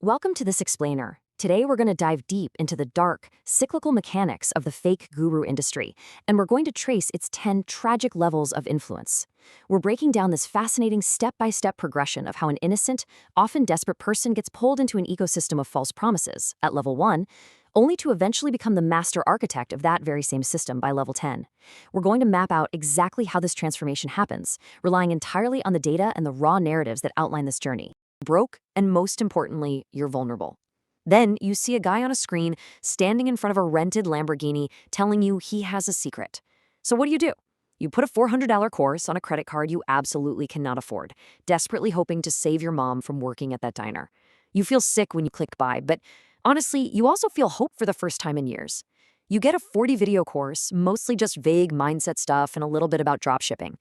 Welcome to this explainer. Today we're going to dive deep into the dark, cyclical mechanics of the fake guru industry, and we're going to trace its 10 tragic levels of influence. We're breaking down this fascinating step-by-step progression of how an innocent, often desperate person gets pulled into an ecosystem of false promises at level 1, only to eventually become the master architect of that very same system by level 10. We're going to map out exactly how this transformation happens, relying entirely on the data and the raw narratives that outline this journey. Broke, and most importantly, you're vulnerable. Then you see a guy on a screen standing in front of a rented Lamborghini telling you he has a secret. So what do? You put a $400 course on a credit card you absolutely cannot afford, desperately hoping to save your mom from working at that diner. You feel sick when you click buy, but honestly, you also feel hope for the first time in years. You get a 40-video course, mostly just vague mindset stuff and a little bit about dropshipping.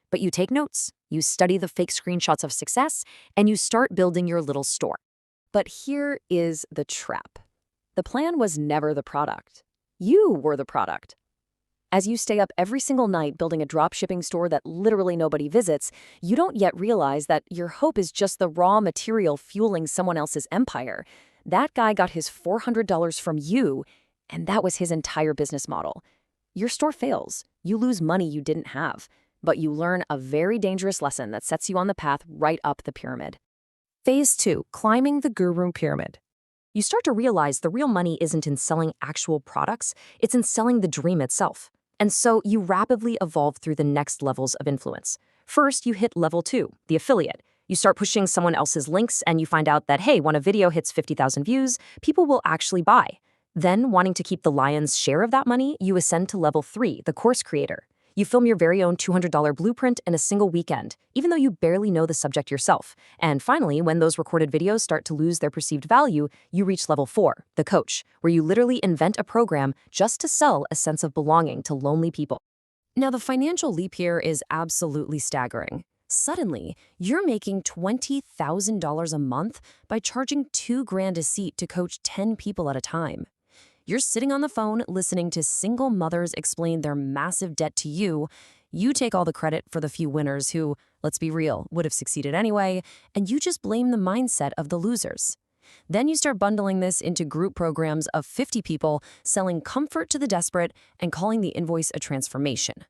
But you take notes, you study the fake screenshots of success, and you start building your little store. But here is the trap. The plan was never the product. You were the product. As you stay up every single night building a dropshipping store that literally nobody visits, you don't yet realize that your hope is just the raw material fueling someone else's empire. That guy got his $400 from you, and that was his entire business model. Your store fails. You lose money you didn't have. But you learn a very dangerous lesson that sets you on the path right up the pyramid. Phase 2, climbing the guru pyramid. You start to realize the real money isn't in selling actual products, it's in selling the dream itself. And so you rapidly evolve through the next levels of influence. First, you hit level 2, the affiliate. You start pushing someone else's links and you find out that, hey, when a video hits 50,000 views, people will actually buy. Then, wanting to keep the lion's share of that money, you ascend to level 3, the course creator. You film your very own $200 blueprint in a single weekend, even though you barely know the subject yourself. And finally, when those recorded videos start to lose their perceived value, you reach level 4, the coach, where you literally invent a program just to sell a sense of belonging to lonely people. Now, the financial leap here is absolutely staggering. Suddenly, you're making $20,000 a month by charging $2,000 a seat to coach 10 people at a time. You're sitting on the phone listening to single mothers explain their massive debt to you. You take all the credit for the few winners who, let's be real, would have succeeded anyway, and you just blame the mindset of the losers. Then you start bundling this into group programs of 50 people, selling comfort to the desperate and calling the invoice a transformation.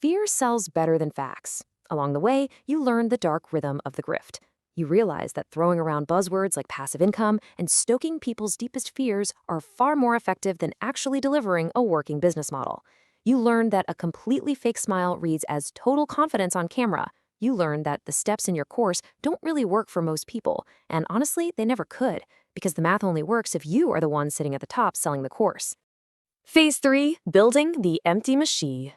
Fear sells better than facts. Along the way, you learn the dark rhythm of the grift. You realize that throwing around buzzwords like passive income and stoking people's deepest fears are far more effective than actually delivering a working business model. You learn that a completely fake smile reads as total confidence on camera. You learn that the steps in your course don't really work for most people, and honestly, they never could, because the math only works if you are the one sitting at the top selling the course. Phase 3, building the empty machine.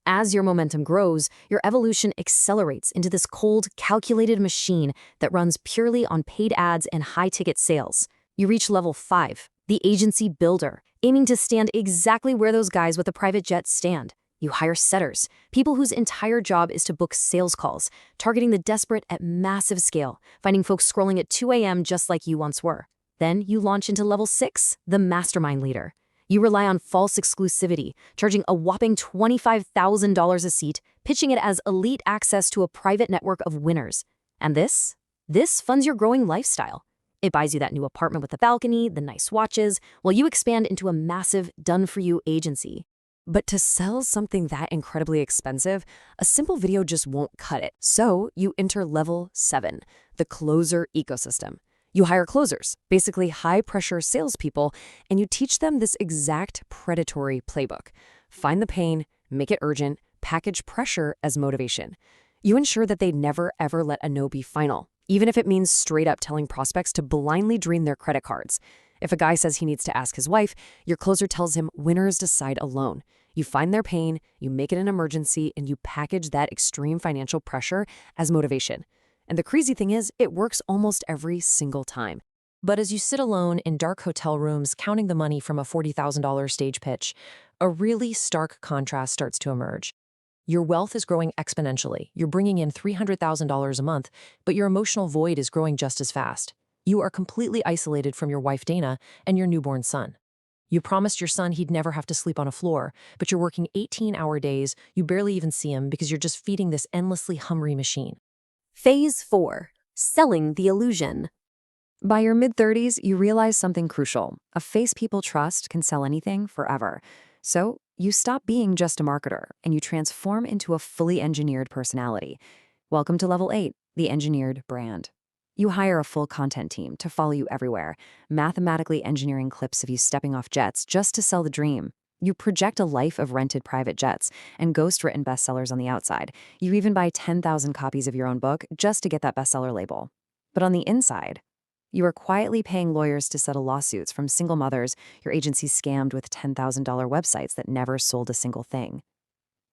As your momentum grows, your evolution accelerates into this cold, calculated machine that runs purely on paid ads and high-ticket sales. You reach level 5, the agency builder, aiming to stand exactly where those guys with the private jets stand. You hire setters, people whose entire job is to book sales calls, targeting the desperate at massive scale, finding folks scrolling at 2 a.m. just like you once were. Then you launch into level 6, the mastermind leader. You rely on false exclusivity, charging a whopping $25,000 a seat, pitching it as elite access to a private network of winners. And this funds your growing lifestyle. It buys you that new apartment with the balcony, the nice watches, while you expand into a massive, done-for-you agency. But to sell something that incredibly expensive, a simple video just won't cut it. So you enter level 7, the closer ecosystem. You hire closers, basically high-pressure salespeople, and you teach them this exact predatory playbook. Find the pain, make it urgent, package pressure as motivation. You ensure that they never, ever let a no be final, even if it means straight up telling prospects to blindly drain their credit cards. If a guy says he needs to ask his wife, your closer tells him winners decide alone. You find their pain, you make it an emergency, and you package that extreme financial pressure as motivation. And the crazy thing is, it works almost every single time. But as you sit alone in dark hotel rooms counting the money from a $40,000 stage pitch, a really stark contrast starts to emerge. Your wealth is growing exponentially. You're bringing in $300,000 a month, but your emotional void is growing just as fast. You are completely isolated from your wife Dana and your newborn son. You promised your son he'd never have to sleep on a floor, but you're working 18-hour days, you barely even see him because you're just feeding this endlessly hungry machine. Phase 4, selling the illusion. By your mid-30s, you realize something crucial. A face people trust can sell anything forever. So you stop being just a marketer and you transform into a fully engineered personality. Welcome to Level 8, the engineered brand. You hire a full content team to follow you everywhere, mathematically engineering clips of you stepping off jets just to sell the dream. You project a life of rented private jets and ghost-written bestsellers on the outside. You even buy 10,000 copies of your own book just to get that bestseller label. But on the inside, you are quietly paying lawyers to settle lawsuits from single mothers your agency scammed with $10,000 websites that never sold a single thing.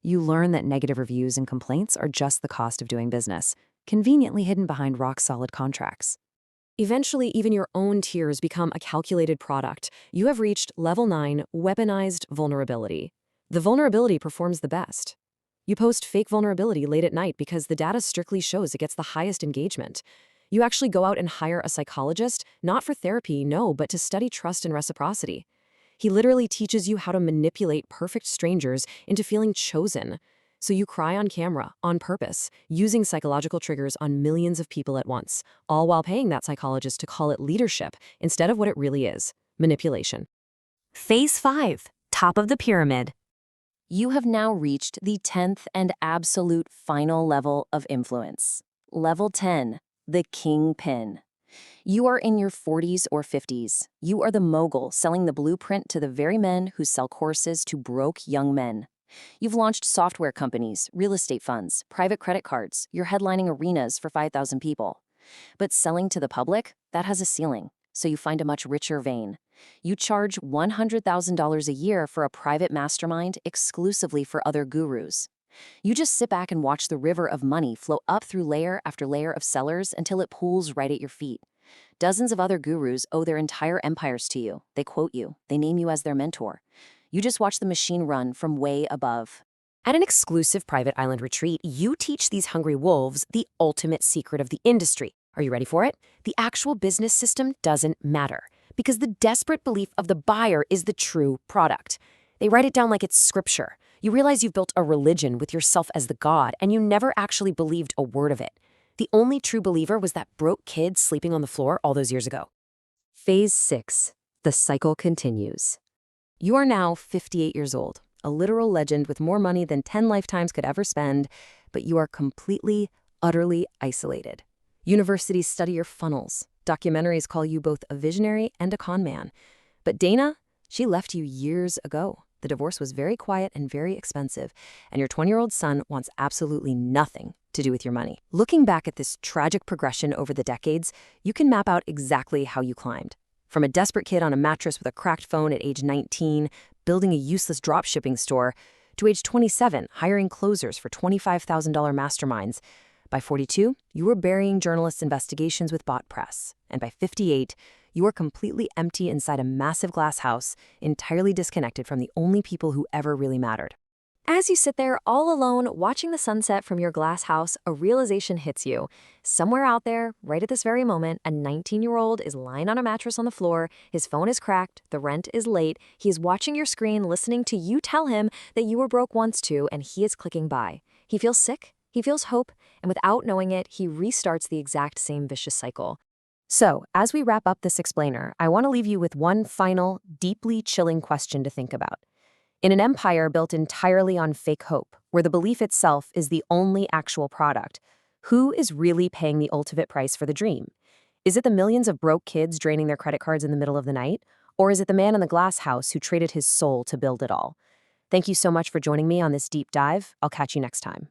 You learn that negative reviews and complaints are just the cost of doing business, conveniently hidden behind rock-solid contracts. Eventually, even your own tears become a calculated product. You have reached Level 9, weaponized vulnerability. The vulnerability performs the best. You post fake vulnerability late at night because the data strictly shows it gets the highest engagement. You actually go out and hire a psychologist, not for therapy, no, but to study trust and reciprocity. He literally teaches you how to manipulate perfect strangers into feeling chosen. So you cry on camera, on purpose, using psychological triggers on millions of people at once, all while paying that psychologist to call it leadership instead of what it really is, manipulation. Phase 5, top of the pyramid. You have now reached the 10th and absolute final level of influence. Level 10. The kingpin. You are in your 40s or 50s. You are the mogul selling the blueprint to the very men who sell courses to broke young men. You've launched software companies, real estate funds, private credit cards. You're headlining arenas for 5,000 people. But selling to the public, that has a ceiling, so you find a much richer vein. You charge $100,000 a year for a private mastermind exclusively for other gurus. You just sit back and watch the river of money flow up through layer after layer of sellers until it pools right at your feet. Dozens of other gurus owe their entire empires to you. They quote you. They name you as their mentor. You just watch the machine run from way above. At an exclusive private island retreat, you teach these hungry wolves the ultimate secret of the industry. Are you ready for it? The actual business system doesn't matter, because the desperate belief of the buyer is the true product. They write it down like it's scripture. You realize you've built a religion with yourself as the god, and you never actually believed a word of it. The only true believer was that broke kid sleeping on the floor all those years ago. Phase 6. The cycle continues. You are now 58 years old, a literal legend with more money than 10 lifetimes could ever spend, but you are completely, utterly isolated. Universities study your funnels. Documentaries call you both a visionary and a con man. But Dana, she left you years ago. The divorce was very quiet and very expensive, and your 20-year-old son wants absolutely nothing to do with your money. Looking back at this tragic progression over the decades, you can map out exactly how you climbed. From a desperate kid on a mattress with a cracked phone at age 19, building a useless dropshipping store, to age 27, hiring closers for $25,000 masterminds. By 42, you were burying journalists' investigations with bot press. And by 58, you are completely empty inside a massive glass house, entirely disconnected from the only people who ever really mattered. As you sit there all alone, watching the sunset from your glass house, a realization hits you. Somewhere out there, right at this very moment, a 19-year-old is lying on a mattress on the floor, his phone is cracked, the rent is late, he is watching your screen, listening to you tell him that you were broke once too, and he is clicking buy. He feels sick, he feels hope, and without knowing it, he restarts the exact same vicious cycle. So, as we wrap up this explainer, I want to leave you with one final, deeply chilling question to think about. In an empire built entirely on fake hope, where the belief itself is the only actual product, who is really paying the ultimate price for the dream? Is it the millions of broke kids draining their credit cards in the middle of the night? Or is it the man in the glass house who traded his soul to build it all? Thank you so much for joining me on this deep dive. I'll catch you next time.